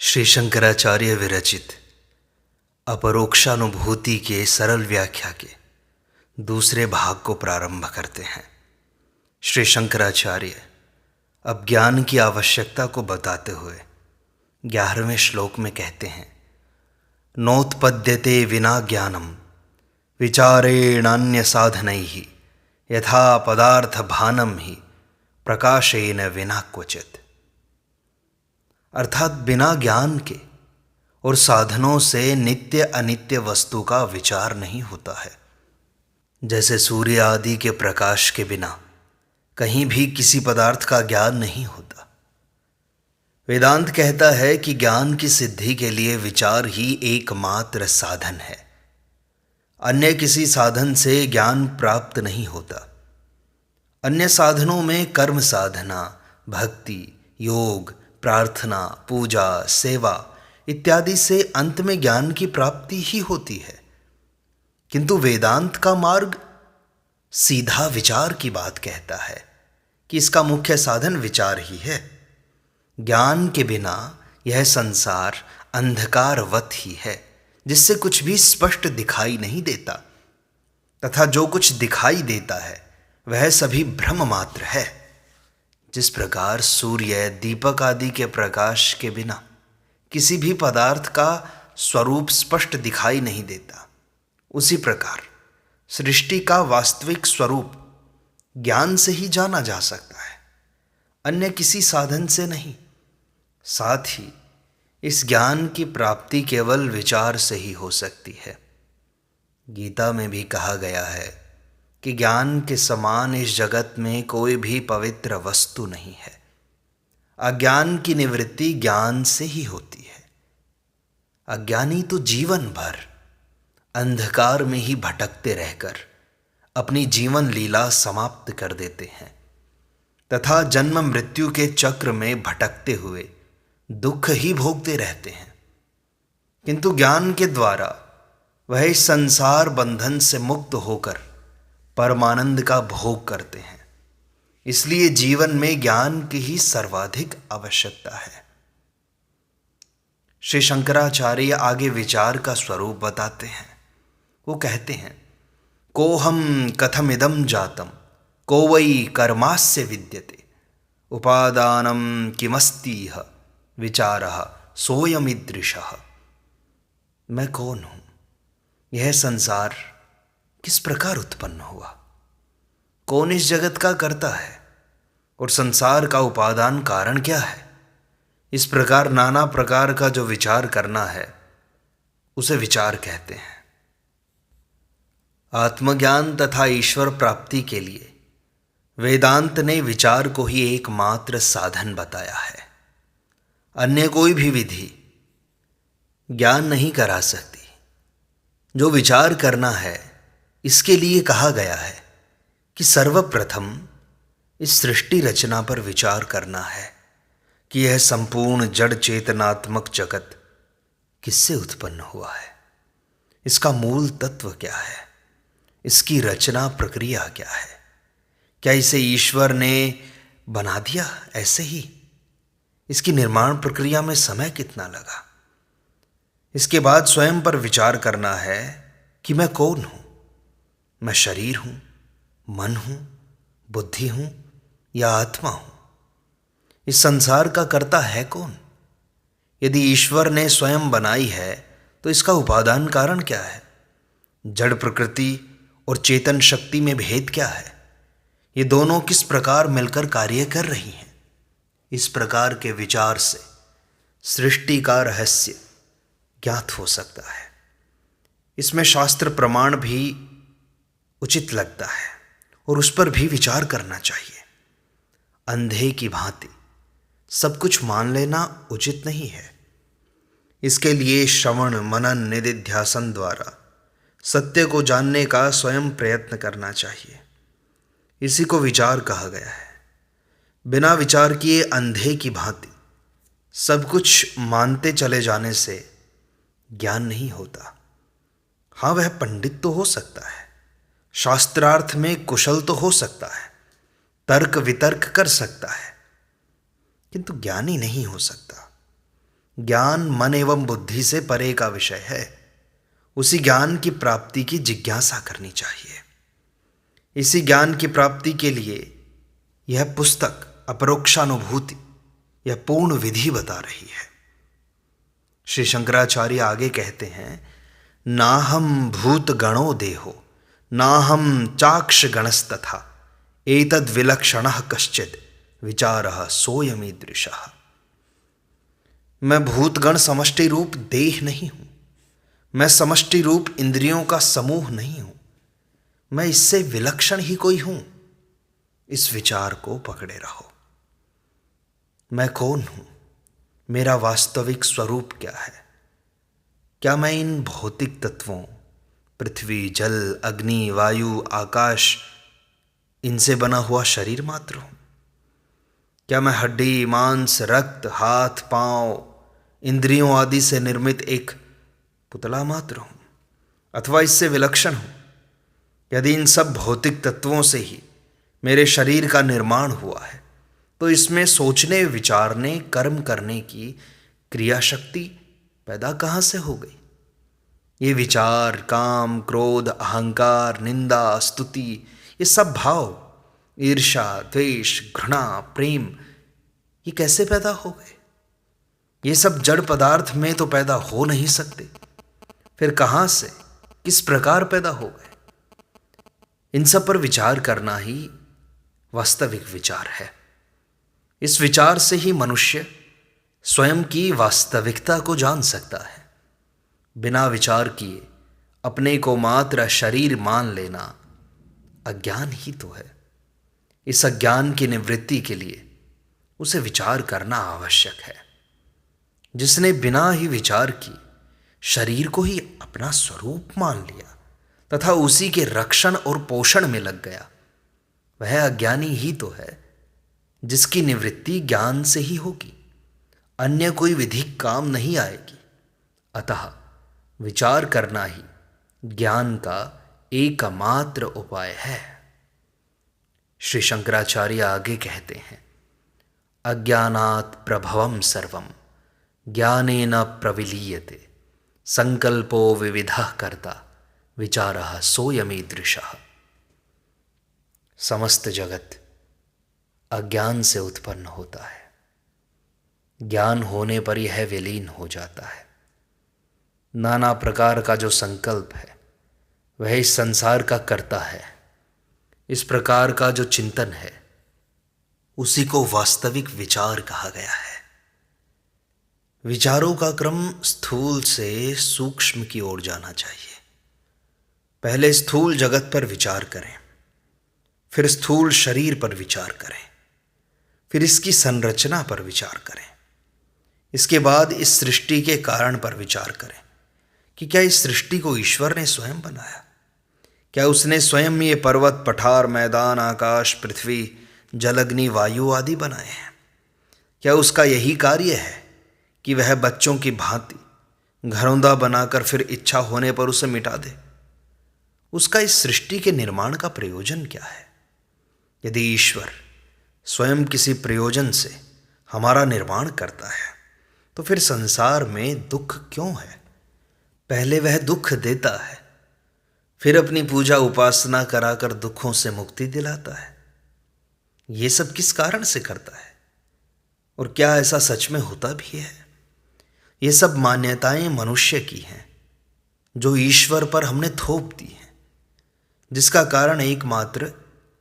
श्री शंकराचार्य विरचित अपरोक्षानुभूति के सरल व्याख्या के दूसरे भाग को प्रारंभ करते हैं। श्री शंकराचार्य अब ज्ञान की आवश्यकता को बताते हुए 11वें श्लोक में कहते हैं, नोत्पद्यते विना ज्ञानम विचारेणान्य साधनैः यथा पदार्थ भानम ही प्रकाशेन विना क्वचित। अर्थात बिना ज्ञान के और साधनों से नित्य अनित्य वस्तु का विचार नहीं होता है। जैसे सूर्य आदि के प्रकाश के बिना कहीं भी किसी पदार्थ का ज्ञान नहीं होता। वेदांत कहता है कि ज्ञान की सिद्धि के लिए विचार ही एकमात्र साधन है। अन्य किसी साधन से ज्ञान प्राप्त नहीं होता। अन्य साधनों में कर्म साधना, भक्ति, योग, प्रार्थना, पूजा, सेवा इत्यादि से अंत में ज्ञान की प्राप्ति ही होती है। किंतु वेदांत का मार्ग सीधा विचार की बात कहता है कि इसका मुख्य साधन विचार ही है। ज्ञान के बिना यह संसार अंधकारवत ही है, जिससे कुछ भी स्पष्ट दिखाई नहीं देता, तथा जो कुछ दिखाई देता है वह सभी भ्रम मात्र है। जिस प्रकार सूर्य, दीपक आदि के प्रकाश के बिना किसी भी पदार्थ का स्वरूप स्पष्ट दिखाई नहीं देता, उसी प्रकार सृष्टि का वास्तविक स्वरूप ज्ञान से ही जाना जा सकता है, अन्य किसी साधन से नहीं। साथ ही इस ज्ञान की प्राप्ति केवल विचार से ही हो सकती है। गीता में भी कहा गया है कि ज्ञान के समान इस जगत में कोई भी पवित्र वस्तु नहीं है। अज्ञान की निवृत्ति ज्ञान से ही होती है। अज्ञानी तो जीवन भर अंधकार में ही भटकते रहकर अपनी जीवन लीला समाप्त कर देते हैं तथा जन्म मृत्यु के चक्र में भटकते हुए दुख ही भोगते रहते हैं। किंतु ज्ञान के द्वारा वह इस संसार बंधन से मुक्त होकर परमानंद का भोग करते हैं। इसलिए जीवन में ज्ञान की ही सर्वाधिक आवश्यकता है। श्री शंकराचार्य आगे विचार का स्वरूप बताते हैं। वो कहते हैं, कोहम कथमिदं जातम को वै कर्मास्य विद्यते उपादानम किमस्तीह विचारः सोयमिदृशः। मैं कौन हूँ, यह संसार किस प्रकार उत्पन्न हुआ, कौन इस जगत का करता है और संसार का उपादान कारण क्या है। इस प्रकार नाना प्रकार का जो विचार करना है उसे विचार कहते हैं। आत्मज्ञान तथा ईश्वर प्राप्ति के लिए वेदांत ने विचार को ही एकमात्र साधन बताया है। अन्य कोई भी विधि ज्ञान नहीं करा सकती। जो विचार करना है इसके लिए कहा गया है कि सर्वप्रथम इस सृष्टि रचना पर विचार करना है कि यह संपूर्ण जड़ चेतनात्मक जगत किससे उत्पन्न हुआ है, इसका मूल तत्व क्या है, इसकी रचना प्रक्रिया क्या है। क्या इसे ईश्वर ने बना दिया ऐसे ही? इसकी निर्माण प्रक्रिया में समय कितना लगा? इसके बाद स्वयं पर विचार करना है कि मैं कौन हूँ। मैं शरीर हूँ, मन हूँ, बुद्धि हूँ या आत्मा हूँ। इस संसार का कर्ता है कौन? यदि ईश्वर ने स्वयं बनाई है तो इसका उपादान कारण क्या है? जड़ प्रकृति और चेतन शक्ति में भेद क्या है? ये दोनों किस प्रकार मिलकर कार्य कर रही हैं? इस प्रकार के विचार से सृष्टि का रहस्य ज्ञात हो सकता है। इसमें शास्त्र प्रमाण भी उचित लगता है और उस पर भी विचार करना चाहिए। अंधे की भांति सब कुछ मान लेना उचित नहीं है। इसके लिए श्रवण, मनन, निदिध्यासन द्वारा सत्य को जानने का स्वयं प्रयत्न करना चाहिए। इसी को विचार कहा गया है। बिना विचार किए अंधे की भांति सब कुछ मानते चले जाने से ज्ञान नहीं होता। हाँ, वह पंडित तो हो सकता है, शास्त्रार्थ में कुशल तो हो सकता है, तर्क वितर्क कर सकता है, किंतु ज्ञानी नहीं हो सकता। ज्ञान मन एवं बुद्धि से परे का विषय है। उसी ज्ञान की प्राप्ति की जिज्ञासा करनी चाहिए। इसी ज्ञान की प्राप्ति के लिए यह पुस्तक अपरोक्षानुभूति, यह पूर्ण विधि बता रही है। श्री शंकराचार्य आगे कहते हैं, नाहम भूत गणो देहो नाहम चाक्ष गणस्तथा एतद् विलक्षणः कश्चित् विचारः सोयमीदृशः। मैं भूतगण समष्टि रूप देह नहीं हूं, मैं समष्टि रूप इंद्रियों का समूह नहीं हूं, मैं इससे विलक्षण ही कोई हूं। इस विचार को पकड़े रहो। मैं कौन हूं? मेरा वास्तविक स्वरूप क्या है? क्या मैं इन भौतिक तत्वों पृथ्वी, जल, अग्नि, वायु, आकाश, इनसे बना हुआ शरीर मात्र हूं? क्या मैं हड्डी, मांस, रक्त, हाथ, पांव, इंद्रियों आदि से निर्मित एक पुतला मात्र हूं, अथवा इससे विलक्षण हूं? यदि इन सब भौतिक तत्वों से ही मेरे शरीर का निर्माण हुआ है, तो इसमें सोचने, विचारने, कर्म करने की क्रिया शक्ति पैदा कहां से हो गई? ये विचार, काम, क्रोध, अहंकार, निंदा, स्तुति, ये सब भाव, ईर्ष्या, द्वेष, घृणा, प्रेम, ये कैसे पैदा हो गए? ये सब जड़ पदार्थ में तो पैदा हो नहीं सकते। फिर कहां से, किस प्रकार पैदा हो गए? इन सब पर विचार करना ही वास्तविक विचार है। इस विचार से ही मनुष्य स्वयं की वास्तविकता को जान सकता है। बिना विचार किए अपने को मात्र शरीर मान लेना अज्ञान ही तो है। इस अज्ञान की निवृत्ति के लिए उसे विचार करना आवश्यक है। जिसने बिना ही विचार की शरीर को ही अपना स्वरूप मान लिया तथा उसी के रक्षण और पोषण में लग गया, वह अज्ञानी ही तो है, जिसकी निवृत्ति ज्ञान से ही होगी। अन्य कोई विधि काम नहीं आएगी। अतः विचार करना ही ज्ञान का एकमात्र उपाय है। श्री शंकराचार्य आगे कहते हैं, अज्ञानात् प्रभवं सर्वं ज्ञानेन प्रविलीयते संकल्पो विविधः कर्ता विचारः सोयमीदृशः। समस्त जगत अज्ञान से उत्पन्न होता है। ज्ञान होने पर यह विलीन हो जाता है। नाना प्रकार का जो संकल्प है वह इस संसार का कर्ता है। इस प्रकार का जो चिंतन है उसी को वास्तविक विचार कहा गया है। विचारों का क्रम स्थूल से सूक्ष्म की ओर जाना चाहिए। पहले स्थूल जगत पर विचार करें, फिर स्थूल शरीर पर विचार करें, फिर इसकी संरचना पर विचार करें। इसके बाद इस सृष्टि के कारण पर विचार करें कि क्या इस सृष्टि को ईश्वर ने स्वयं बनाया? क्या उसने स्वयं ये पर्वत, पठार, मैदान, आकाश, पृथ्वी, जल, अग्नि, वायु आदि बनाए हैं? क्या उसका यही कार्य है कि वह बच्चों की भांति घरौंदा बनाकर फिर इच्छा होने पर उसे मिटा दे? उसका इस सृष्टि के निर्माण का प्रयोजन क्या है? यदि ईश्वर स्वयं किसी प्रयोजन से हमारा निर्माण करता है तो फिर संसार में दुख क्यों है? पहले वह दुख देता है, फिर अपनी पूजा उपासना कराकर दुखों से मुक्ति दिलाता है। ये सब किस कारण से करता है? और क्या ऐसा सच में होता भी है? ये सब मान्यताएं मनुष्य की हैं जो ईश्वर पर हमने थोप दी हैं, जिसका कारण एकमात्र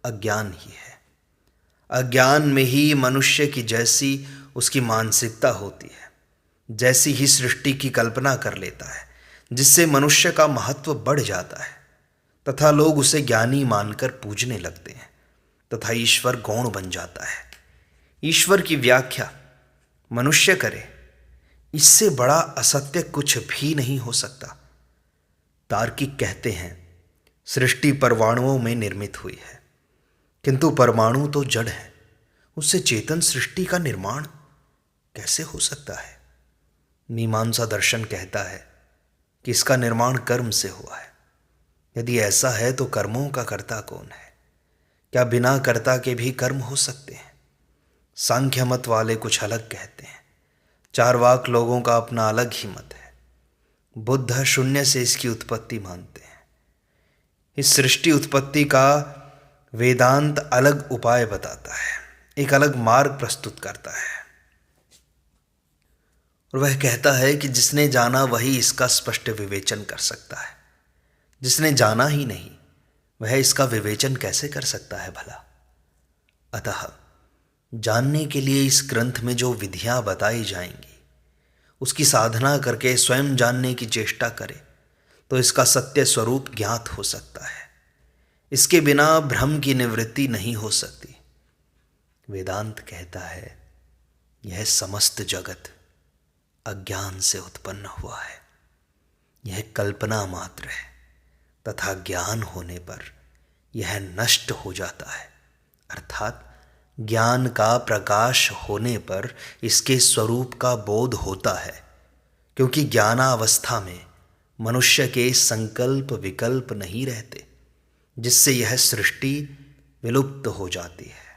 अज्ञान ही है। अज्ञान में ही मनुष्य की जैसी उसकी मानसिकता होती है, जैसी ही सृष्टि की कल्पना कर लेता है, जिससे मनुष्य का महत्व बढ़ जाता है तथा लोग उसे ज्ञानी मानकर पूजने लगते हैं तथा ईश्वर गौण बन जाता है। ईश्वर की व्याख्या मनुष्य करे, इससे बड़ा असत्य कुछ भी नहीं हो सकता। तार्किक कहते हैं सृष्टि परमाणुओं में निर्मित हुई है, किंतु परमाणु तो जड़ है, उससे चेतन सृष्टि का निर्माण कैसे हो सकता है? मीमांसा दर्शन कहता है कि इसका निर्माण कर्म से हुआ है। यदि ऐसा है तो कर्मों का कर्ता कौन है? क्या बिना कर्ता के भी कर्म हो सकते हैं? सांख्य मत वाले कुछ अलग कहते हैं, चारवाक लोगों का अपना अलग ही मत है। बुद्ध शून्य से इसकी उत्पत्ति मानते हैं। इस सृष्टि उत्पत्ति का वेदांत अलग उपाय बताता है, एक अलग मार्ग प्रस्तुत करता है। और वह कहता है कि जिसने जाना वही इसका स्पष्ट विवेचन कर सकता है। जिसने जाना ही नहीं वह इसका विवेचन कैसे कर सकता है भला। अतः जानने के लिए इस ग्रंथ में जो विधियां बताई जाएंगी उसकी साधना करके स्वयं जानने की चेष्टा करे तो इसका सत्य स्वरूप ज्ञात हो सकता है। इसके बिना भ्रम की निवृत्ति नहीं हो सकती। वेदांत कहता है यह समस्त जगत अज्ञान से उत्पन्न हुआ है, यह कल्पना मात्र है तथा ज्ञान होने पर यह नष्ट हो जाता है। अर्थात ज्ञान का प्रकाश होने पर इसके स्वरूप का बोध होता है, क्योंकि ज्ञानावस्था में मनुष्य के संकल्प विकल्प नहीं रहते, जिससे यह सृष्टि विलुप्त हो जाती है।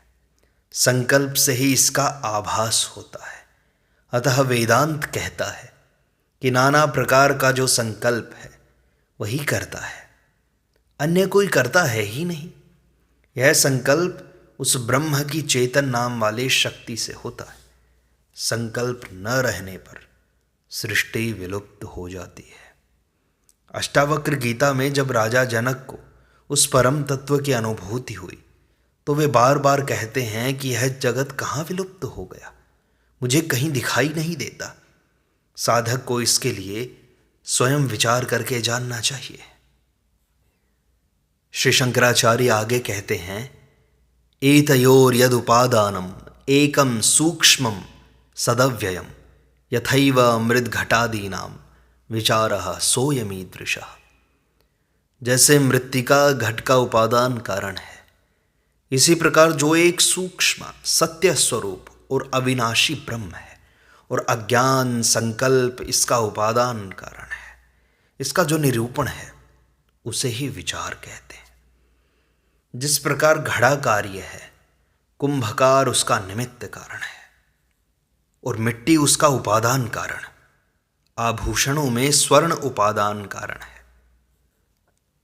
संकल्प से ही इसका आभास होता है। अतः वेदांत कहता है कि नाना प्रकार का जो संकल्प है वही करता है, अन्य कोई करता है ही नहीं। यह संकल्प उस ब्रह्म की चेतन नाम वाले शक्ति से होता है। संकल्प न रहने पर सृष्टि विलुप्त हो जाती है। अष्टावक्र गीता में जब राजा जनक को उस परम तत्व की अनुभूति हुई तो वे बार बार कहते हैं कि यह जगत कहाँ विलुप्त हो गया, मुझे कहीं दिखाई नहीं देता। साधक को इसके लिए स्वयं विचार करके जानना चाहिए। श्री शंकराचार्य आगे कहते हैं एतयोर यदुपादानम एकम सूक्ष्मम सदव्ययम यथैव मृद्घटादीनाम विचारः सोयमीदृशः। जैसे मृत्तिका घट का उपादान कारण है, इसी प्रकार जो एक सूक्ष्म सत्य स्वरूप और अविनाशी ब्रह्म है और अज्ञान संकल्प इसका उपादान कारण है, इसका जो निरूपण है उसे ही विचार कहते हैं। जिस प्रकार घड़ा कार्य है, कुंभकार उसका निमित्त कारण है और मिट्टी उसका उपादान कारण, आभूषणों में स्वर्ण उपादान कारण है।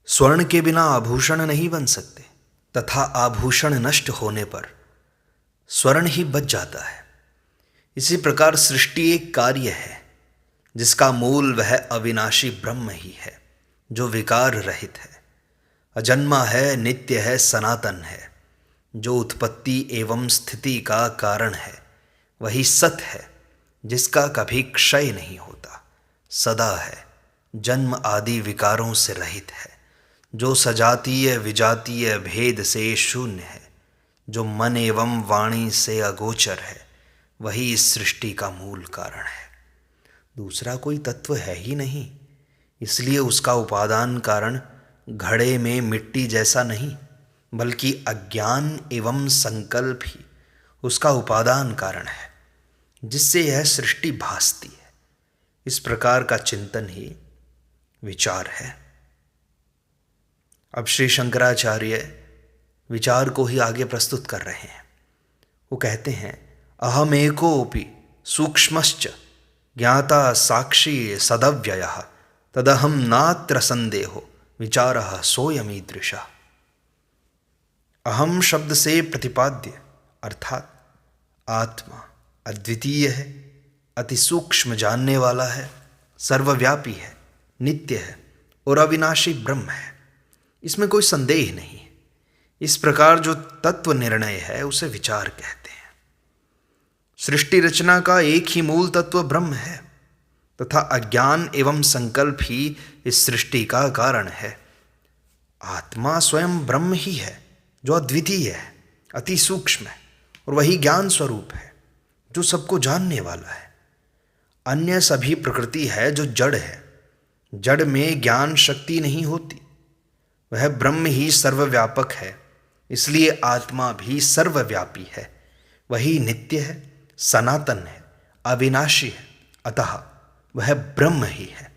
स्वर्ण के बिना आभूषण नहीं बन सकते तथा आभूषण नष्ट होने पर स्वर्ण ही बच जाता है। इसी प्रकार सृष्टि एक कार्य है जिसका मूल वह अविनाशी ब्रह्म ही है, जो विकार रहित है, अजन्मा है, नित्य है, सनातन है, जो उत्पत्ति एवं स्थिति का कारण है। वही सत है जिसका कभी क्षय नहीं होता, सदा है, जन्म आदि विकारों से रहित है, जो सजातीय विजातीय भेद से शून्य है, जो मन एवं वाणी से अगोचर है। वही इस सृष्टि का मूल कारण है। दूसरा कोई तत्व है ही नहीं, इसलिए उसका उपादान कारण घड़े में मिट्टी जैसा नहीं, बल्कि अज्ञान एवं संकल्प ही उसका उपादान कारण है, जिससे यह सृष्टि भासती है। इस प्रकार का चिंतन ही विचार है। अब श्री शंकराचार्य विचार को ही आगे प्रस्तुत कर रहे हैं। वो कहते हैं अहम एकोपि सूक्ष्मश्च ज्ञाता साक्षी सदव्ययः तदहम नात्र संदेहो विचारः सोयमीदृशः। अहम शब्द से प्रतिपाद्य अर्थात आत्मा अद्वितीय है, अति सूक्ष्म जानने वाला है, सर्वव्यापी है, नित्य है और अविनाशी ब्रह्म है। इसमें कोई संदेह नहीं है। इस प्रकार जो तत्व निर्णय है उसे विचार कहते हैं। सृष्टि रचना का एक ही मूल तत्व ब्रह्म है तथा अज्ञान एवं संकल्प ही इस सृष्टि का कारण है। आत्मा स्वयं ब्रह्म ही है, जो अद्वितीय है, अति सूक्ष्म है और वही ज्ञान स्वरूप है, जो सबको जानने वाला है। अन्य सभी प्रकृति है जो जड़ है। जड़ में ज्ञान शक्ति नहीं होती। वह ब्रह्म ही सर्वव्यापक है, इसलिए आत्मा भी सर्वव्यापी है। वही नित्य है, सनातन है, अविनाशी है, अतः वह ब्रह्म ही है।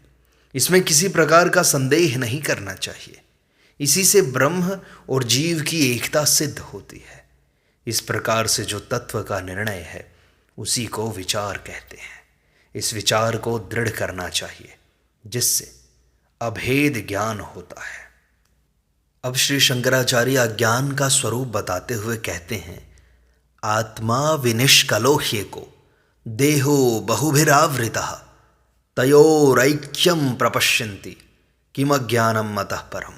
इसमें किसी प्रकार का संदेह नहीं करना चाहिए। इसी से ब्रह्म और जीव की एकता सिद्ध होती है। इस प्रकार से जो तत्व का निर्णय है उसी को विचार कहते हैं। इस विचार को दृढ़ करना चाहिए, जिससे अभेद ज्ञान होता है। अब श्री शंकराचार्य अज्ञान का स्वरूप बताते हुए कहते हैं, आत्मा विनिष्कलो ह्येको देहो बहुभिरावृतः तयोरैक्यम प्रपश्यन्ति किमज्ञानम मतः परम।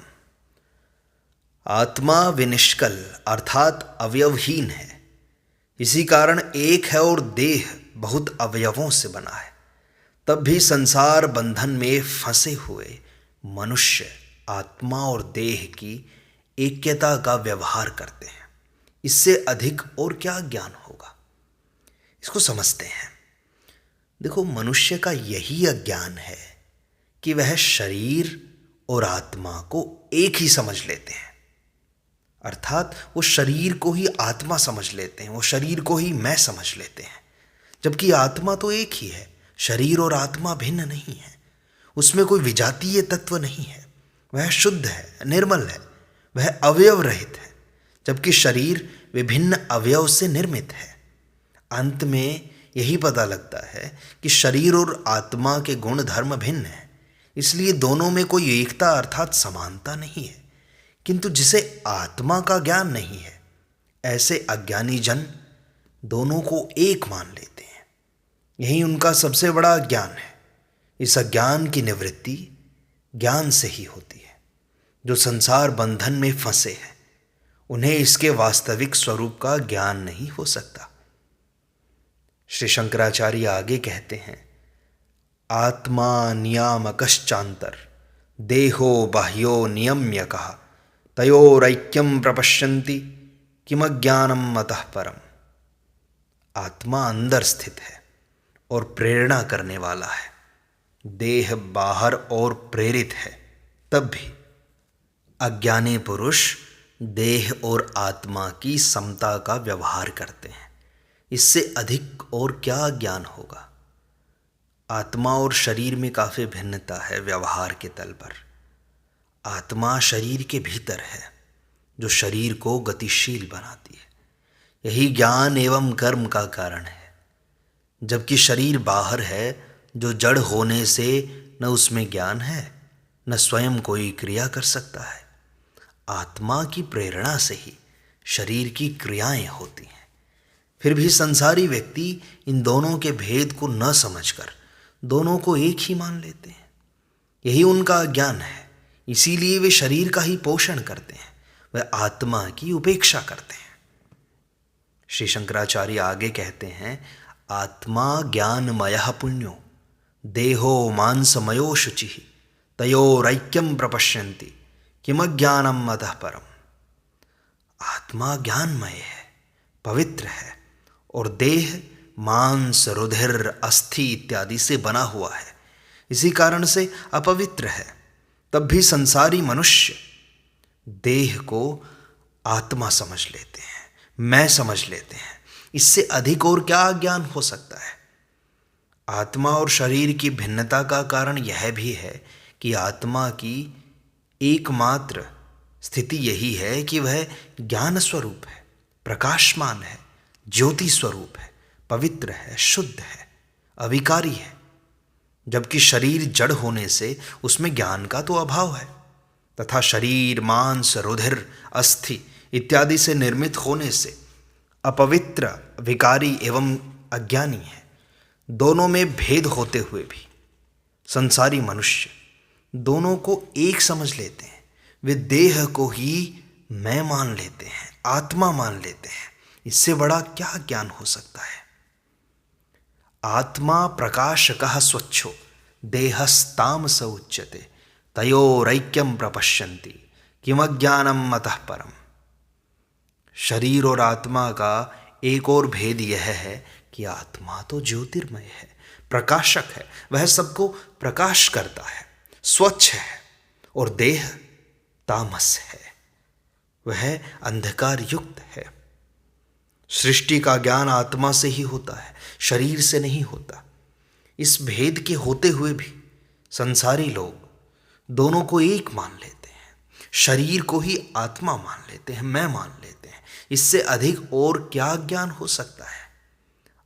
आत्मा विनिष्कल अर्थात अवयवहीन है, इसी कारण एक है और देह बहुत अवयवों से बना है। तब भी संसार बंधन में फंसे हुए मनुष्य आत्मा और देह की ऐक्यता का व्यवहार करते हैं। इससे अधिक और क्या ज्ञान होगा? इसको समझते हैं। देखो, मनुष्य का यही अज्ञान है कि वह शरीर और आत्मा को एक ही समझ लेते हैं, अर्थात वो शरीर को ही आत्मा समझ लेते हैं, वो शरीर को ही मैं समझ लेते हैं, जबकि आत्मा तो एक ही है। शरीर और आत्मा भिन्न नहीं है, उसमें कोई विजातीय तत्व नहीं है, वह शुद्ध है, निर्मल है, वह अवयव रहित है, जबकि शरीर विभिन्न अवयव से निर्मित है। अंत में यही पता लगता है कि शरीर और आत्मा के गुण धर्म भिन्न हैं, इसलिए दोनों में कोई एकता अर्थात समानता नहीं है। किंतु जिसे आत्मा का ज्ञान नहीं है, ऐसे अज्ञानी जन दोनों को एक मान लेते हैं। यही उनका सबसे बड़ा अज्ञान है। इस अज्ञान की निवृत्ति ज्ञान से ही होती है। जो संसार बंधन में फंसे हैं, उन्हें इसके वास्तविक स्वरूप का ज्ञान नहीं हो सकता। श्री शंकराचार्य आगे कहते हैं, आत्मा नियामकश्चांतर देहो बाह्यो नियम्यकः तयोरैक्यम प्रपश्यन्ति किमज्ञानम मतः परम। आत्मा अंदर स्थित है और प्रेरणा करने वाला है, देह बाहर और प्रेरित है। तब भी अज्ञानी पुरुष देह और आत्मा की समता का व्यवहार करते हैं। इससे अधिक और क्या ज्ञान होगा? आत्मा और शरीर में काफ़ी भिन्नता है व्यवहार के तल पर। आत्मा शरीर के भीतर है, जो शरीर को गतिशील बनाती है। यही ज्ञान एवं कर्म का कारण है। जबकि शरीर बाहर है, जो जड़ होने से न उसमें ज्ञान है, न स्वयं कोई क्रिया कर सकता है। आत्मा की प्रेरणा से ही शरीर की क्रियाएं होती हैं। फिर भी संसारी व्यक्ति इन दोनों के भेद को न समझकर दोनों को एक ही मान लेते हैं। यही उनका अज्ञान है। इसीलिए वे शरीर का ही पोषण करते हैं, वे आत्मा की उपेक्षा करते हैं। श्री शंकराचार्य आगे कहते हैं, आत्मा ज्ञानमयः पुण्यो देहो मांसमयो शुचिः तयोरैक्यम प्रपश्यन्ति किमज्ञानम मतः परम। आत्मा ज्ञानमय है, पवित्र है, और देह मांस रुधिर अस्थि इत्यादि से बना हुआ है, इसी कारण से अपवित्र है। तब भी संसारी मनुष्य देह को आत्मा समझ लेते हैं, मैं समझ लेते हैं। इससे अधिक और क्या ज्ञान हो सकता है? आत्मा और शरीर की भिन्नता का कारण यह भी है कि आत्मा की एकमात्र स्थिति यही है कि वह ज्ञान स्वरूप है, प्रकाशमान है, ज्योति स्वरूप है, पवित्र है, शुद्ध है, अविकारी है। जबकि शरीर जड़ होने से उसमें ज्ञान का तो अभाव है, तथा शरीर मांस रुधिर अस्थि इत्यादि से निर्मित होने से अपवित्र, विकारी एवं अज्ञानी है। दोनों में भेद होते हुए भी संसारी मनुष्य दोनों को एक समझ लेते हैं। वे देह को ही मैं मान लेते हैं, आत्मा मान लेते हैं। इससे बड़ा क्या ज्ञान हो सकता है? आत्मा प्रकाशकः स्वच्छो देहस्तामस उच्यते तयोरैक्यम प्रपश्यन्ति किमज्ञानम मतः परम। शरीर और आत्मा का एक और भेद यह है कि आत्मा तो ज्योतिर्मय है, प्रकाशक है, वह सबको प्रकाश करता है, स्वच्छ है, और देह तामस है, वह अंधकार युक्त है। सृष्टि का ज्ञान आत्मा से ही होता है, शरीर से नहीं होता। इस भेद के होते हुए भी संसारी लोग दोनों को एक मान लेते हैं, शरीर को ही आत्मा मान लेते हैं, मैं मान लेते हैं। इससे अधिक और क्या ज्ञान हो सकता है?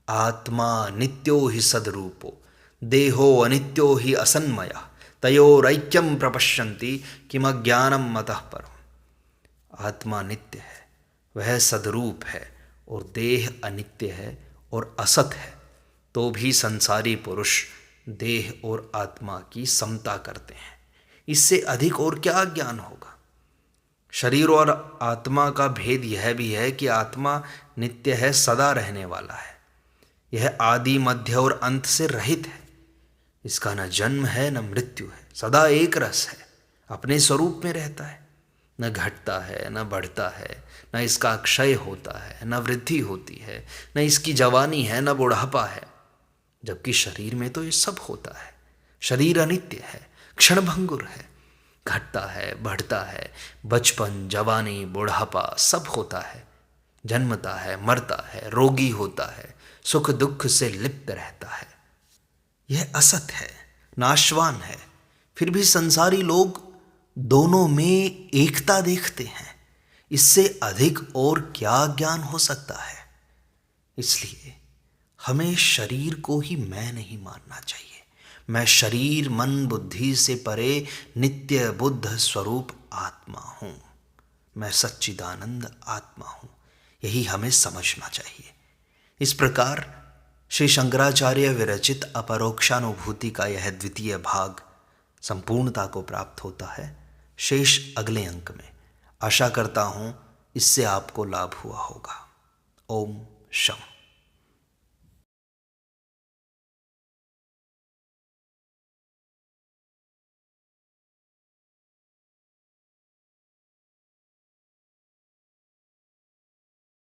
आत्मा नित्यो हि सदरूपो देहो अनित्यो ही असन्मय तयोरैक्यम प्रपश्यन्ति किमज्ञानम मतः परम। आत्मा नित्य है, वह सदरूप है, और देह अनित्य है और असत है, तो भी संसारी पुरुष देह और आत्मा की समता करते हैं। इससे अधिक और क्या ज्ञान होगा। शरीर और आत्मा का भेद यह भी है कि आत्मा नित्य है, सदा रहने वाला है। यह आदि मध्य और अंत से रहित है। इसका न जन्म है न मृत्यु है, सदा एक रस है, अपने स्वरूप में रहता है, न घटता है न बढ़ता है, न इसका क्षय होता है न वृद्धि होती है, न इसकी जवानी है न बुढ़ापा है। जबकि शरीर में तो ये सब होता है। शरीर अनित्य है, क्षणभंगुर है, घटता है, बढ़ता है, बचपन, जवानी, बुढ़ापा सब होता है, जन्मता है, मरता है, रोगी होता है, सुख दुख से लिप्त रहता है। यह असत है, नाशवान है, फिर भी संसारी लोग दोनों में एकता देखते हैं। इससे अधिक और क्या ज्ञान हो सकता है। इसलिए हमें शरीर को ही मैं नहीं मानना चाहिए। मैं शरीर मन बुद्धि से परे नित्य बुद्ध स्वरूप आत्मा हूँ। मैं सच्चिदानंद आत्मा हूँ। यही हमें समझना चाहिए। इस प्रकार श्री शंकराचार्य विरचित अपरोक्षानुभूति का यह द्वितीय भाग संपूर्णता को प्राप्त होता है। शेष अगले अंक में। आशा करता हूँ इससे आपको लाभ हुआ होगा। ओम शम।